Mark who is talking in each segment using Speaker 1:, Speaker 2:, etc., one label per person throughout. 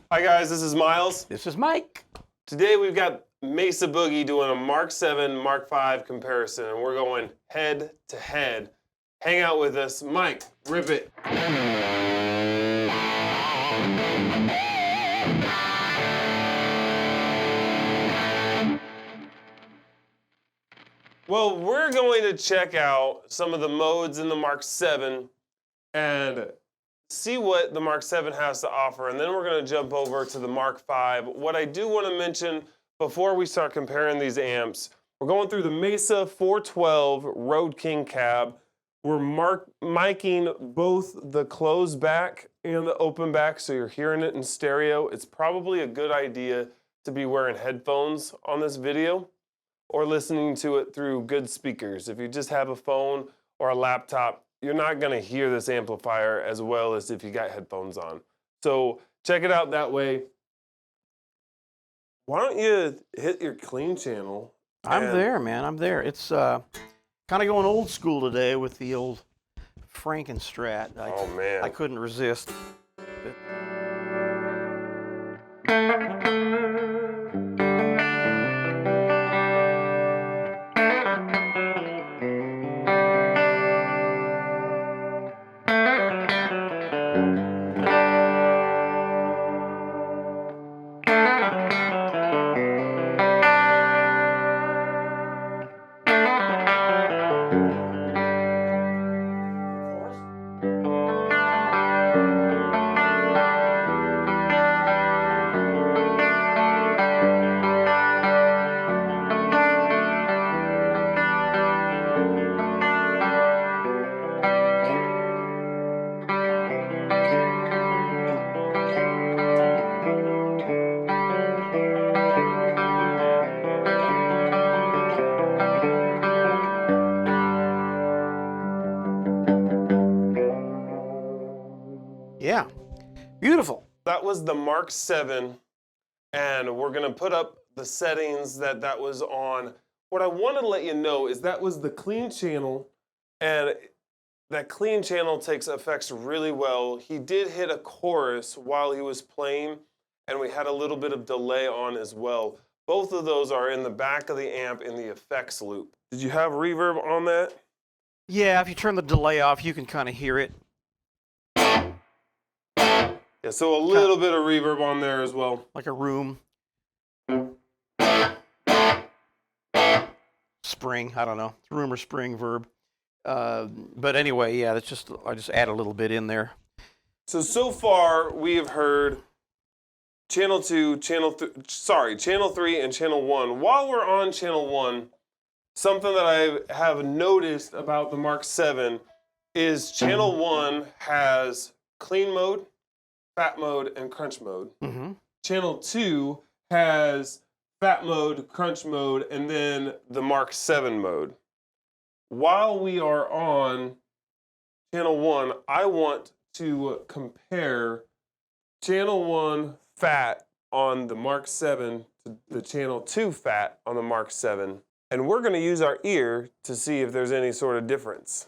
Speaker 1: Hi guys, this is Miles.
Speaker 2: This is Mike.
Speaker 1: Today we've got Mesa Boogie doing a Mark 7, Mark 5 comparison, and we're going head to head. Hang out with us. Mike, rip it. Well, we're going to check out some of the modes in the Mark 7 and see what the Mark 7 has to offer, and then we're going to jump over to the Mark 5. What I do want to mention before we start comparing these amps, we're going through the Mesa 412 Road King cab. We're miking both the closed back and the open back, so you're hearing it in stereo. It's probably a good idea to be wearing headphones on this video or listening to it through good speakers. If you just have a phone or a laptop, you're not gonna hear this amplifier as well as if you got headphones on. So check it out that way. Why don't you hit your clean channel?
Speaker 2: I'm there, man. I'm there. It's kind of going old school today with the old Frankenstrat.
Speaker 1: Oh man.
Speaker 2: I couldn't resist. Yeah, beautiful.
Speaker 1: That was the Mark 7, and we're gonna put up the settings that was on. What I want to let you know is that was the clean channel, and that clean channel takes effects really well. He did hit a chorus while he was playing, and we had a little bit of delay on as well. Both of those are in the back of the amp in the effects loop. Did you have reverb on that?
Speaker 2: Yeah, if you turn the delay off, you can kind of hear it.
Speaker 1: Yeah, so a little bit of reverb on there as well.
Speaker 2: Like a room. Spring, I don't know. Room or spring verb. But anyway, yeah, that's just, I just add a little bit in there.
Speaker 1: So far we have heard channel 2, channel 3 and channel 1. While we're on channel 1, something that I have noticed about the Mark 7 is channel 1 has clean mode, fat mode, and crunch mode.
Speaker 2: Mm-hmm.
Speaker 1: Channel 2 has fat mode, crunch mode, and then the Mark 7 mode. While we are on channel 1, I want to compare channel 1 fat on the Mark 7 to the channel 2 fat on the Mark 7. And we're going to use our ear to see if there's any sort of difference.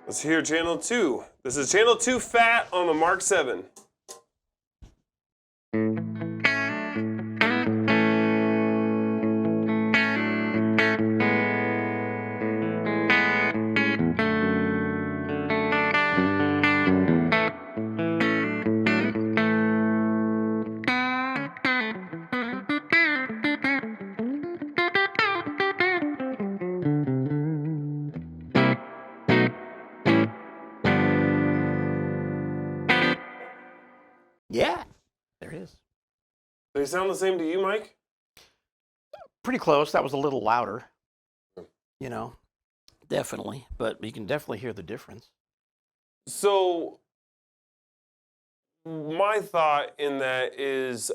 Speaker 1: Let's hear channel 2. This is channel 2 fat on the Mark 7.
Speaker 2: Yeah, there it is.
Speaker 1: Do they sound the same to you, Mike?
Speaker 2: Pretty close. That was a little louder. You know, definitely. But you can definitely hear the difference.
Speaker 1: So my thought in that is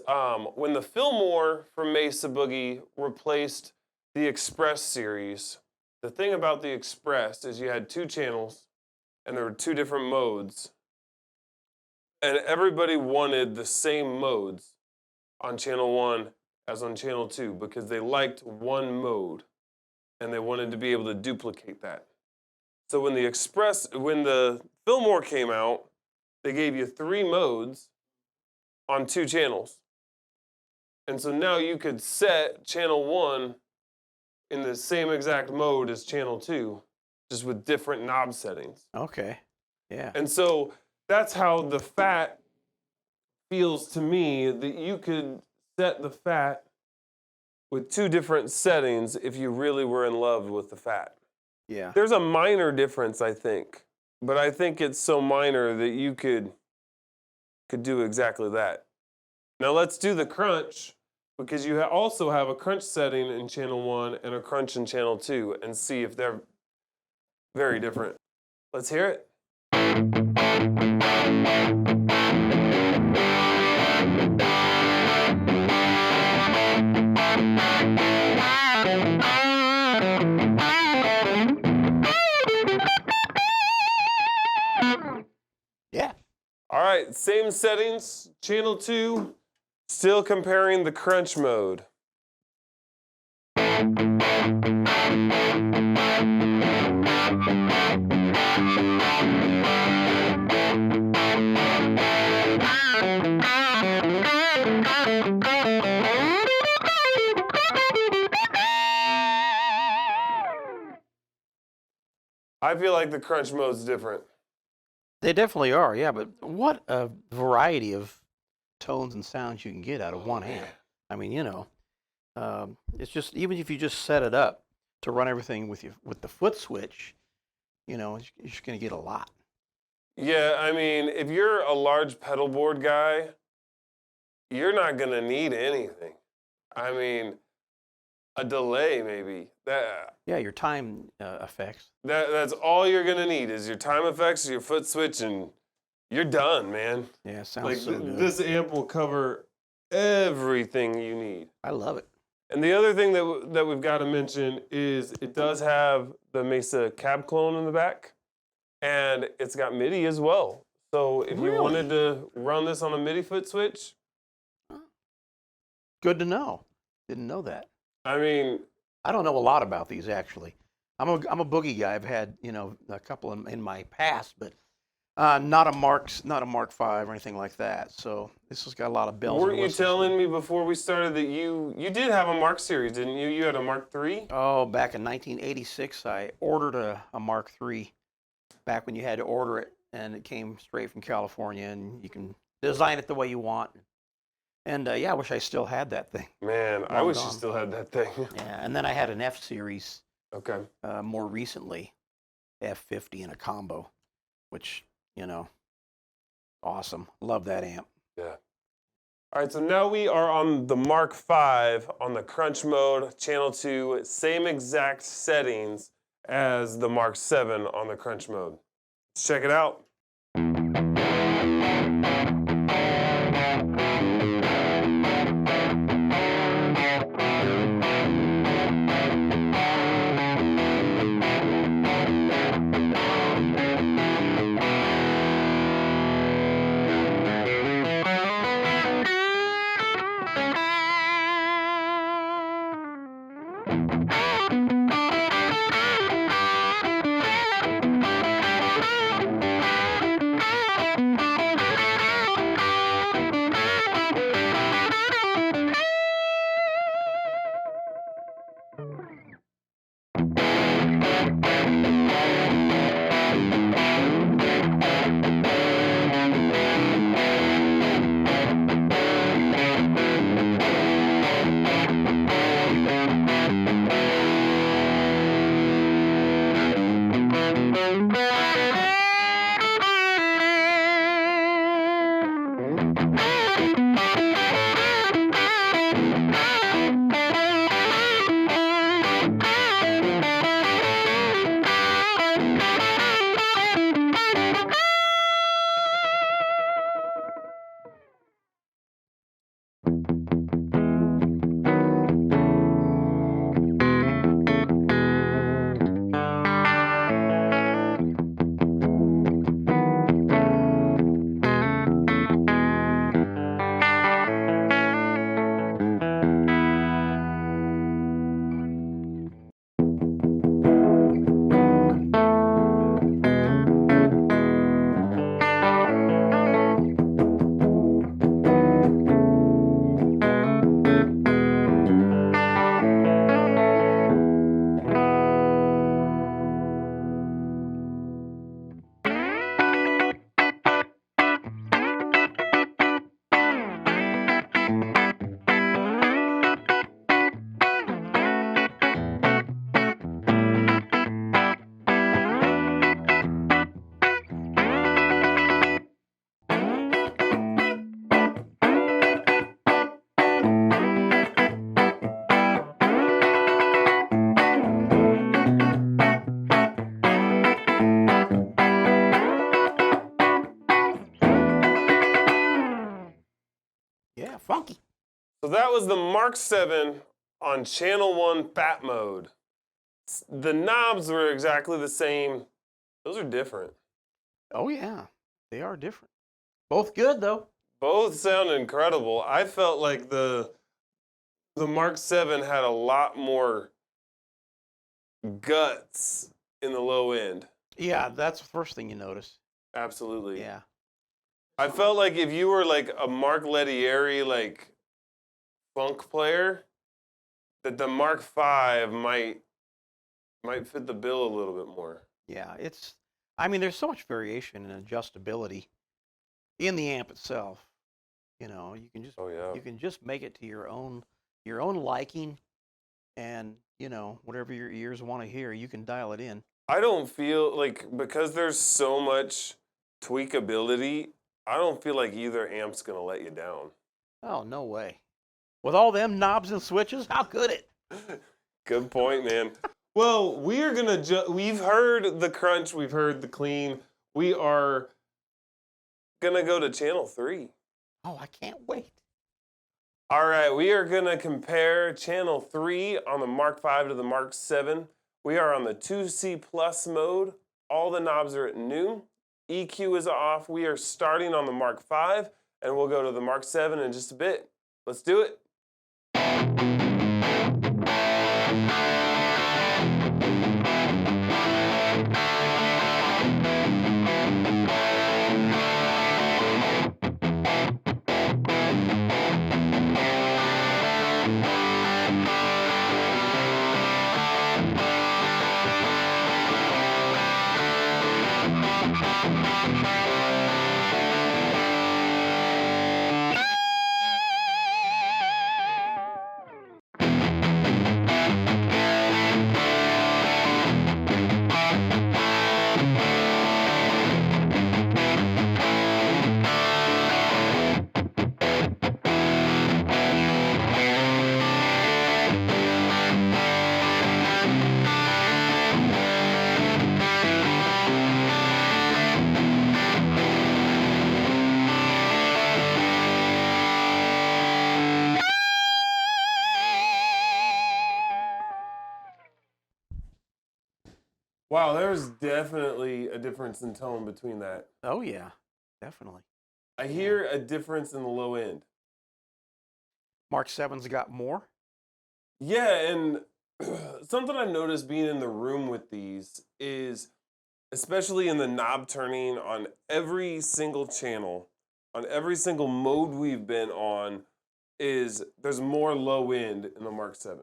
Speaker 1: when the Fillmore from Mesa Boogie replaced the Express series, the thing about the Express is you had 2 channels and there were 2 different modes. And everybody wanted the same modes on channel 1 as on channel 2 because they liked one mode and they wanted to be able to duplicate that. So when the Fillmore came out, they gave you 3 modes on 2 channels. And so now you could set channel 1 in the same exact mode as channel 2, just with different knob settings.
Speaker 2: Okay. Yeah.
Speaker 1: And so that's how the Fat feels to me, that you could set the Fat with 2 different settings if you really were in love with the Fat.
Speaker 2: Yeah.
Speaker 1: There's a minor difference, I think, but I think it's so minor that you could do exactly that. Now let's do the Crunch, because you also have a Crunch setting in channel 1 and a Crunch in channel 2, and see if they're very different. Let's hear it.
Speaker 2: Yeah.
Speaker 1: All right, same settings, channel 2, still comparing the Crunch mode. I feel like the Crunch mode's different.
Speaker 2: They definitely are, yeah, but what a variety of tones and sounds you can get out of one amp. I mean, you know, it's just, even if you just set it up to run everything with the foot switch, you know, you're just going to get a lot.
Speaker 1: Yeah, I mean, if you're a large pedal board guy, you're not going to need anything. I mean, a delay maybe.
Speaker 2: Yeah, your time effects.
Speaker 1: That's all you're going to need is your time effects, your foot switch, and you're done, man.
Speaker 2: Yeah, sounds
Speaker 1: Like
Speaker 2: so good.
Speaker 1: this amp will cover everything you need.
Speaker 2: I love it.
Speaker 1: And the other thing that we've got to mention is it does have the Mesa cab clone in the back, and it's got MIDI as well. So if you wanted to run this on a MIDI foot switch,
Speaker 2: good to know. Didn't know that.
Speaker 1: I mean,
Speaker 2: I don't know a lot about these actually. I'm a Boogie guy. I've had, you know, a couple in my past, but not a Mark V or anything like that. So this has got a lot of bells.
Speaker 1: Weren't you telling me before we started that you did have a Mark series, didn't you? You had a Mark III?
Speaker 2: Oh, back in 1986, I ordered a Mark III. Back when you had to order it, and it came straight from California, and you can design it the way you want. And yeah, I wish I still had that thing.
Speaker 1: Man, I wish you still had that thing.
Speaker 2: Yeah, and then I had an F series.
Speaker 1: Okay.
Speaker 2: More recently, F50 in a combo, which, you know, awesome. Love that amp.
Speaker 1: Yeah. All right, so now we are on the Mark V on the Crunch mode, channel 2, same exact settings as the Mark VII on the Crunch mode. Let's check it out.
Speaker 2: Yeah, funky.
Speaker 1: So that was the Mark 7 on channel 1 fat mode. The knobs were exactly the same. Those are different.
Speaker 2: Oh yeah, they are different. Both good though.
Speaker 1: Both sound incredible. I felt like the Mark 7 had a lot more guts in the low end.
Speaker 2: Yeah, that's the first thing you notice.
Speaker 1: Absolutely.
Speaker 2: Yeah.
Speaker 1: I felt like if you were like a Mark Lettieri like funk player, that the Mark 5 might fit the bill a little bit more.
Speaker 2: Yeah, I mean, there's so much variation and adjustability in the amp itself. You know, you can just make it to your own liking, and you know, whatever your ears want to hear, you can dial it in.
Speaker 1: I don't feel like, because there's so much tweakability, I don't feel like either amp's gonna let you down.
Speaker 2: Oh, no way. With all them knobs and switches, how could it?
Speaker 1: Good point, man. Well, we are gonna we've heard the crunch, we've heard the clean. We are gonna go to channel 3.
Speaker 2: Oh, I can't wait.
Speaker 1: All right, we are gonna compare channel 3 on the Mark 5 to the Mark 7. We are on the 2C plus mode. All the knobs are at new. EQ is off. We are starting on the Mark 5, and we'll go to the Mark 7 in just a bit. Let's do it. Wow, there's definitely a difference in tone between that.
Speaker 2: Oh yeah, definitely.
Speaker 1: I hear a difference in the low end.
Speaker 2: Mark 7's got more.
Speaker 1: Yeah, and something I've noticed being in the room with these is, especially in the knob turning on every single channel, on every single mode we've been on, is there's more low end in the Mark 7.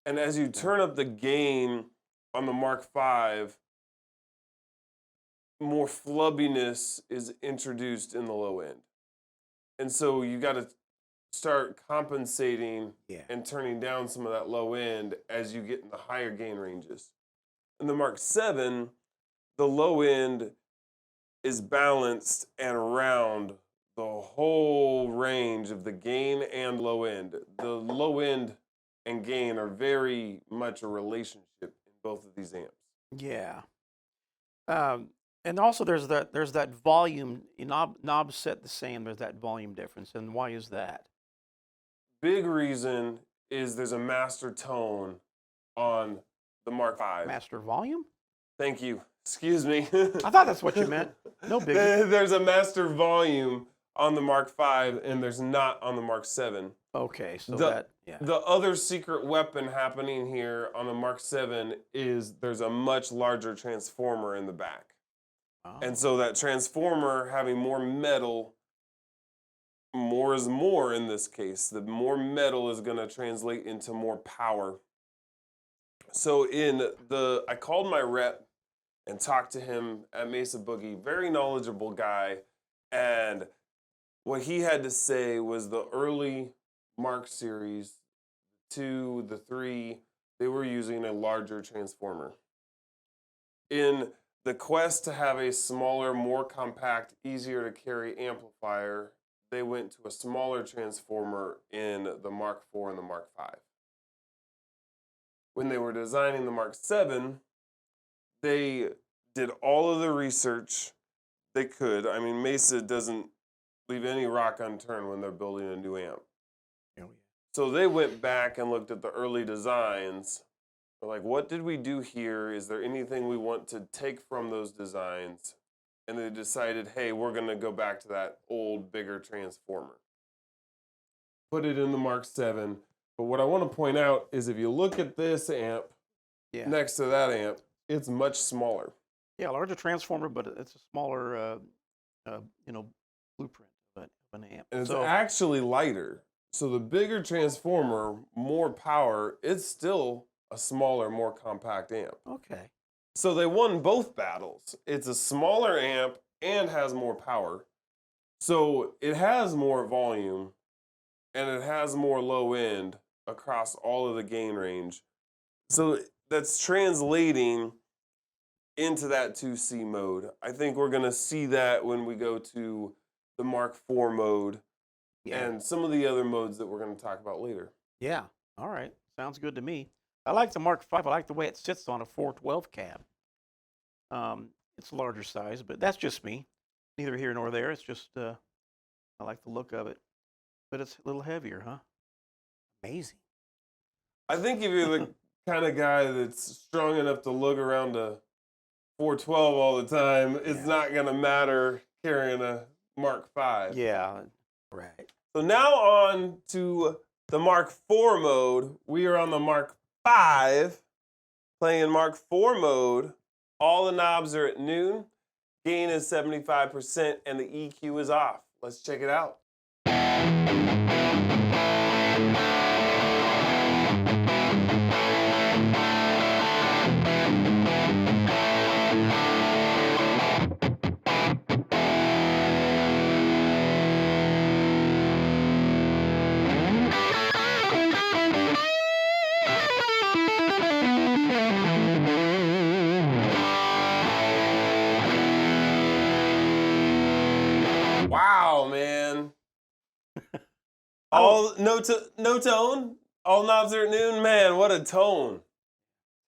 Speaker 1: And as you turn up the gain on the Mark 5, more flubbiness is introduced in the low end. And so you got to start compensating and turning down some of that low end as you get in the higher gain ranges. In the Mark 7, the low end is balanced and around the whole range of the gain and low end. The low end and gain are very much a relationship in both of these amps.
Speaker 2: Yeah. And also there's that volume, knobs set the same, there's that volume difference. And why is that?
Speaker 1: Big reason is there's a master tone on the Mark 5.
Speaker 2: Master volume?
Speaker 1: Thank you. Excuse me.
Speaker 2: I thought that's what you meant. No biggie.
Speaker 1: There's a master volume on the Mark V, and there's not on the Mark VII.
Speaker 2: Okay, so yeah.
Speaker 1: The other secret weapon happening here on the Mark VII is there's a much larger transformer in the back.
Speaker 2: Oh.
Speaker 1: And so that transformer having more metal, more is more in this case. The more metal is going to translate into more power. So I called my rep and talked to him at Mesa Boogie, very knowledgeable guy. And what he had to say was the early Mark series, 2, the 3, they were using a larger transformer. In the quest to have a smaller, more compact, easier to carry amplifier, they went to a smaller transformer in the Mark IV and the Mark V. When they were designing the Mark VII, they did all of the research they could. I mean, Mesa doesn't leave any rock unturned when they're building a new amp.
Speaker 2: Oh, yeah.
Speaker 1: So they went back and looked at the early designs. They're like, what did we do here? Is there anything we want to take from those designs? And they decided, hey, we're going to go back to that old, bigger transformer. Put it in the Mark VII. But what I want to point out is if you look at this amp next to that amp, it's much smaller.
Speaker 2: Yeah, larger transformer, but it's a smaller, blueprint of an amp.
Speaker 1: And it's actually lighter. So the bigger transformer, more power, it's still a smaller, more compact amp.
Speaker 2: Okay.
Speaker 1: So they won both battles. It's a smaller amp and has more power. So it has more volume and it has more low end across all of the gain range. So that's translating into that 2C mode. I think we're going to see that when we go to the Mark IV mode and some of the other modes that we're going to talk about later.
Speaker 2: Yeah. All right. Sounds good to me. I like the Mark V. I like the way it sits on a 412 cab. It's a larger size, but that's just me. Neither here nor there. It's just I like the look of it. But it's a little heavier, huh? Amazing.
Speaker 1: I think if you're the kind of guy that's strong enough to lug around a 412 all the time, it's not going to matter carrying a Mark V.
Speaker 2: Yeah, right.
Speaker 1: So now on to the Mark IV mode. We are on the Mark V, playing Mark IV mode. All the knobs are at noon. Gain is 75% and the EQ is off. Let's check it out. Wow, man. No tone. All knobs are at noon. Man, what a tone.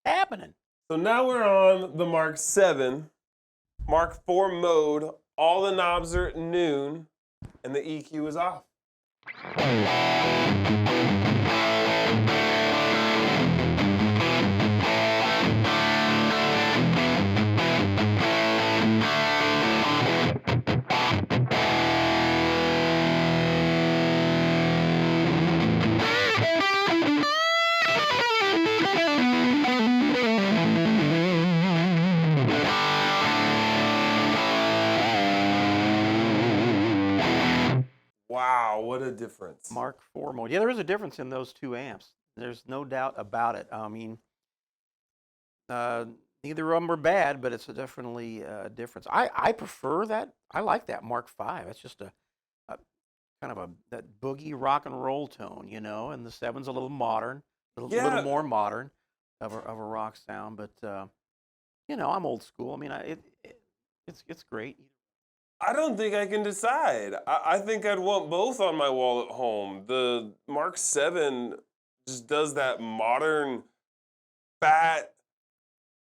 Speaker 2: Happening.
Speaker 1: So now we're on the Mark VII, Mark IV mode. All the knobs are at noon, and the EQ is off. Wow, what a difference.
Speaker 2: Mark IV mode. Yeah, there is a difference in those two amps. There's no doubt about it. I mean, neither of them are bad, but it's definitely a difference. I prefer that. I like that Mark V. It's just a kind of that boogie rock and roll tone, and the 7's a little modern, a little more modern of a rock sound. But I'm old school. I mean, it's great.
Speaker 1: I don't think I can decide. I think I'd want both on my wall at home. The Mark VII just does that modern, fat,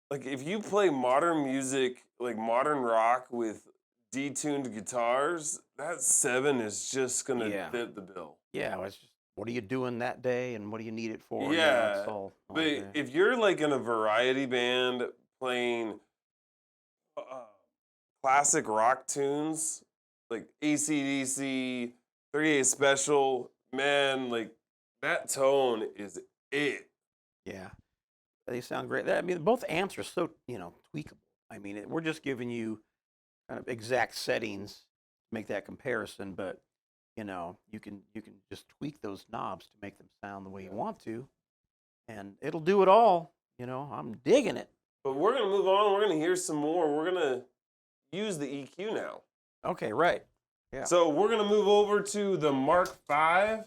Speaker 1: like if you play modern music, like modern rock with detuned guitars, that 7 is just going to fit the bill.
Speaker 2: Yeah, it's just, what are you doing that day and what do you need it for?
Speaker 1: Yeah,
Speaker 2: it's all
Speaker 1: but if you're like in a variety band playing classic rock tunes, like AC/DC, 38 Special, man, like that tone is it.
Speaker 2: Yeah, they sound great. I mean, both amps are so, tweakable. I mean, we're just giving you kind of exact settings to make that comparison, but you can just tweak those knobs to make them sound the way you want to, and it'll do it all. I'm digging it.
Speaker 1: But we're gonna move on. We're gonna hear some more. We're gonna use the EQ now.
Speaker 2: Okay, right. Yeah.
Speaker 1: So we're gonna move over to the Mark V.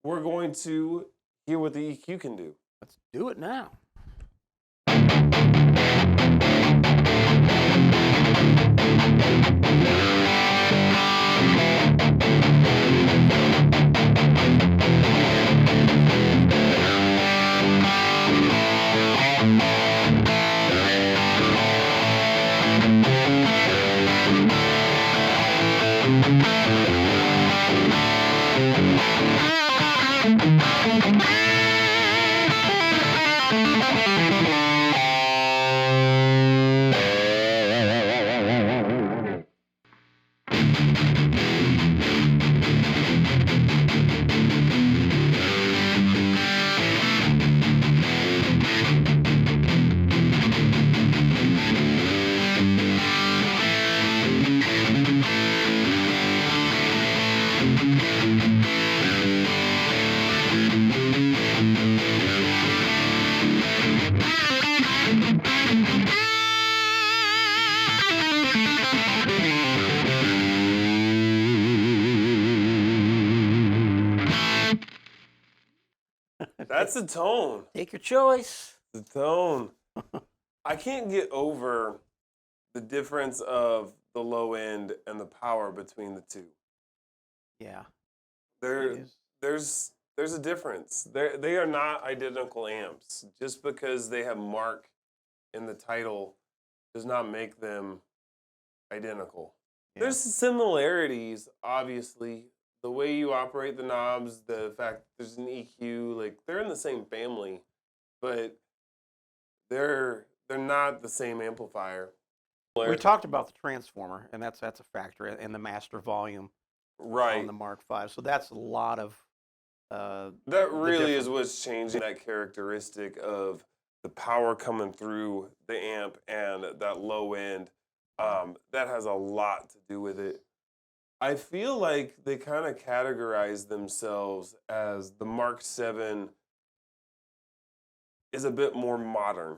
Speaker 1: We're going to hear what the EQ can do.
Speaker 2: Let's do it now.
Speaker 1: That's the tone.
Speaker 2: Take your choice.
Speaker 1: The tone. I can't get over the difference of the low end and the power between the two.
Speaker 2: Yeah.
Speaker 1: There's a difference. They are not identical amps. Just because they have Mark in the title does not make them identical.
Speaker 2: Yeah.
Speaker 1: There's similarities, obviously. The way you operate the knobs, the fact that there's an EQ, like they're in the same family, but they're not the same amplifier.
Speaker 2: We talked about the transformer, and that's a factor, and the master volume
Speaker 1: Right.
Speaker 2: on the Mark V. So that's a lot of
Speaker 1: That really is what's changing that characteristic of the power coming through the amp and that low end. That has a lot to do with it. I feel like they kind of categorize themselves as the Mark VII is a bit more modern.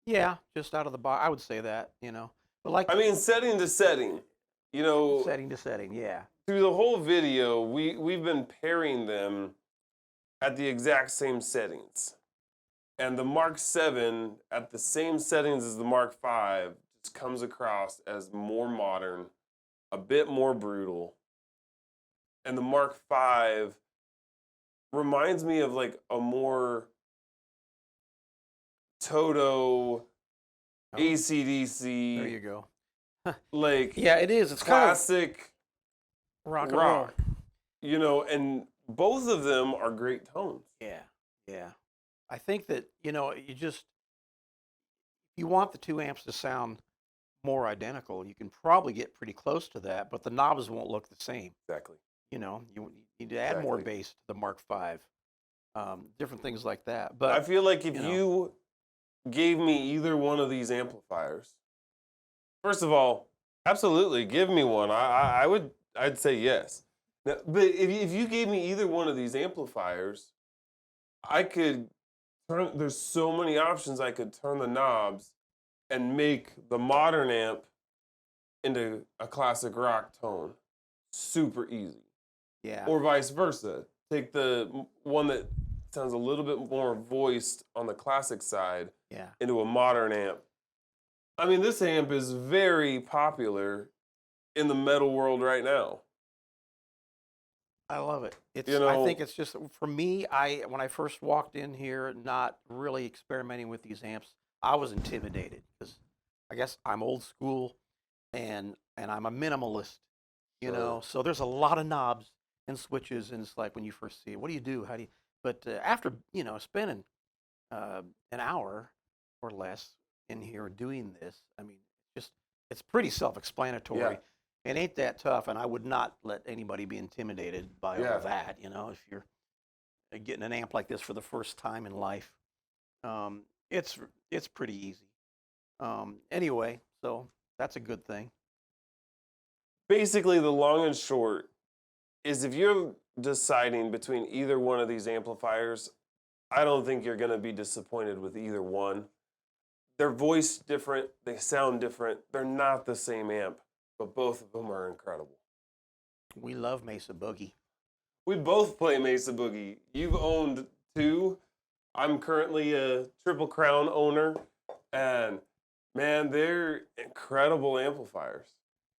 Speaker 2: Yeah, just out of the box. I would say that, But like,
Speaker 1: I mean, setting to setting,
Speaker 2: setting to setting, yeah.
Speaker 1: through the whole video, we've been pairing them at the exact same settings. And the Mark VII at the same settings as the Mark V just comes across as more modern, a bit more brutal. And the Mark V reminds me of like a more Toto, AC/DC.
Speaker 2: There you go.
Speaker 1: Like
Speaker 2: Yeah, it is. It's
Speaker 1: classic
Speaker 2: kind of rock and roll.
Speaker 1: and both of them are great tones.
Speaker 2: Yeah, yeah. I think that, you want the two amps to sound more identical. You can probably get pretty close to that, but the knobs won't look the same.
Speaker 1: Exactly.
Speaker 2: You need to add more bass to the Mark V. Different things like that. But
Speaker 1: I feel like if you gave me either one of these amplifiers, first of all, absolutely give me one. I'd say yes. Now, but if you gave me either one of these amplifiers, I could turn. There's so many options. I could turn the knobs and make the modern amp into a classic rock tone. Super easy.
Speaker 2: yeah.
Speaker 1: Or vice versa. Take the one that sounds a little bit more voiced on the classic side
Speaker 2: Yeah.
Speaker 1: into a modern amp. I mean, this amp is very popular in the metal world right now.
Speaker 2: I love it. It's
Speaker 1: You
Speaker 2: I
Speaker 1: know-
Speaker 2: think it's just for me, when I first walked in here not really experimenting with these amps, I was intimidated because I guess I'm old school and I'm a minimalist,
Speaker 1: Sure.
Speaker 2: So there's a lot of knobs and switches, and it's like when you first see it, what do you do? How do you but after, spending an hour or less in here doing this, I mean, it's pretty self-explanatory.
Speaker 1: Yeah.
Speaker 2: It ain't that tough, and I would not let anybody be intimidated by
Speaker 1: Yeah.
Speaker 2: all that. You know, if you're getting an amp like this for the first time in life, it's pretty easy. Anyway, so that's a good thing.
Speaker 1: Basically, the long and short is if you're deciding between either one of these amplifiers, I don't think you're going to be disappointed with either one. They're voiced different, they sound different, they're not the same amp, but both of them are incredible.
Speaker 2: We love Mesa Boogie.
Speaker 1: We both play Mesa Boogie. You've owned two. I'm currently a Triple Crown owner, and man, they're incredible amplifiers.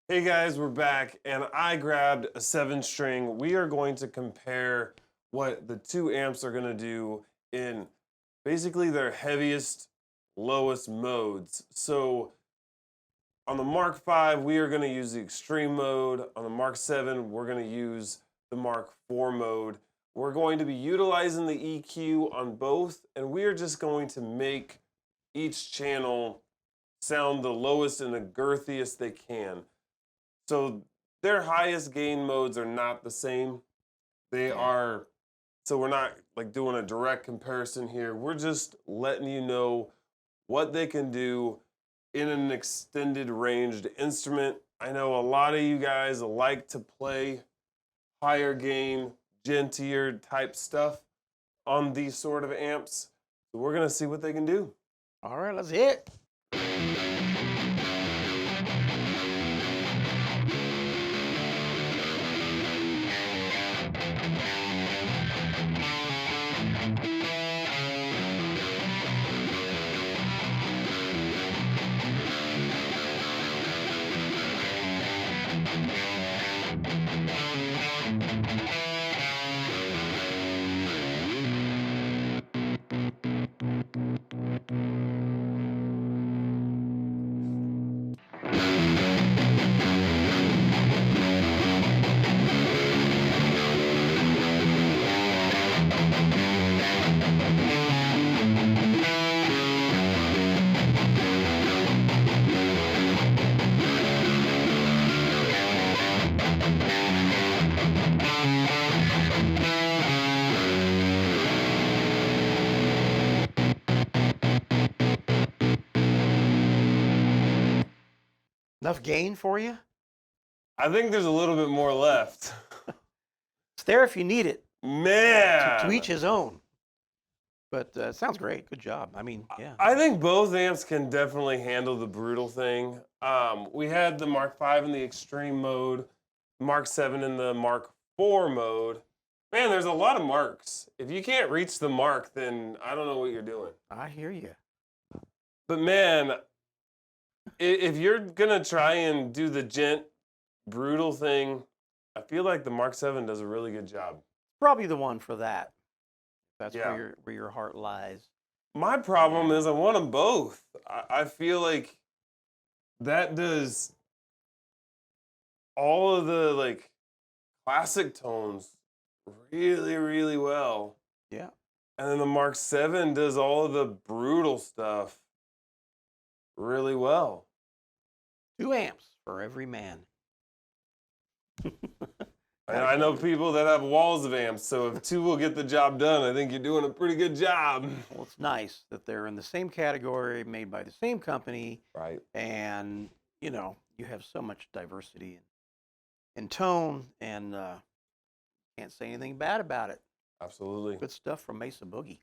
Speaker 1: Hey guys, we're back, and I grabbed a 7-string. We are going to compare what the two amps are going to do in basically their heaviest, lowest modes. So on the Mark V, we are going to use the extreme mode. On the Mark VII, we're going to use the Mark IV mode. We're going to be utilizing the EQ on both, and we are just going to make each channel sound the lowest and the girthiest they can. So their highest gain modes are not the same. They are, so we're not like doing a direct comparison here. We're just letting you know what they can do in an extended ranged instrument. I know a lot of you guys like to play higher gain, gentler type stuff on these sort of amps. So we're gonna see what they can do.
Speaker 2: All right, let's hit. Enough gain for you?
Speaker 1: I think there's a little bit more left.
Speaker 2: It's there if you need it.
Speaker 1: Man!
Speaker 2: To each his own. But it sounds great. Good job. I mean, yeah.
Speaker 1: I think both amps can definitely handle the brutal thing. We had the Mark V in the extreme mode, Mark VII in the Mark IV mode. Man, there's a lot of marks. If you can't reach the mark, then I don't know what you're doing.
Speaker 2: I hear you.
Speaker 1: But man, if you're gonna try and do the gent, brutal thing, I feel like the Mark VII does a really good job.
Speaker 2: Probably the one for that. That's
Speaker 1: Yeah.
Speaker 2: where your heart lies.
Speaker 1: My problem is I want them both. I feel like that does all of the like classic tones really, really well.
Speaker 2: Yeah.
Speaker 1: And then the Mark VII does all of the brutal stuff really well.
Speaker 2: 2 amps for every man.
Speaker 1: And I know people that have walls of amps, so if 2 will get the job done, I think you're doing a pretty good job.
Speaker 2: Well, it's nice that they're in the same category, made by the same company,
Speaker 1: Right.
Speaker 2: and you know you have so much diversity in tone, and can't say anything bad about it.
Speaker 1: Absolutely.
Speaker 2: Good stuff from Mesa Boogie.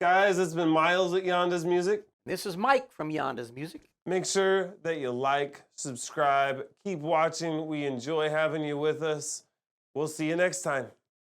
Speaker 1: Guys, it's been Miles at Yandas Music.
Speaker 2: This is Mike from Yandas Music.
Speaker 1: Make sure that you like, subscribe, keep watching. We enjoy having you with us. We'll see you next time.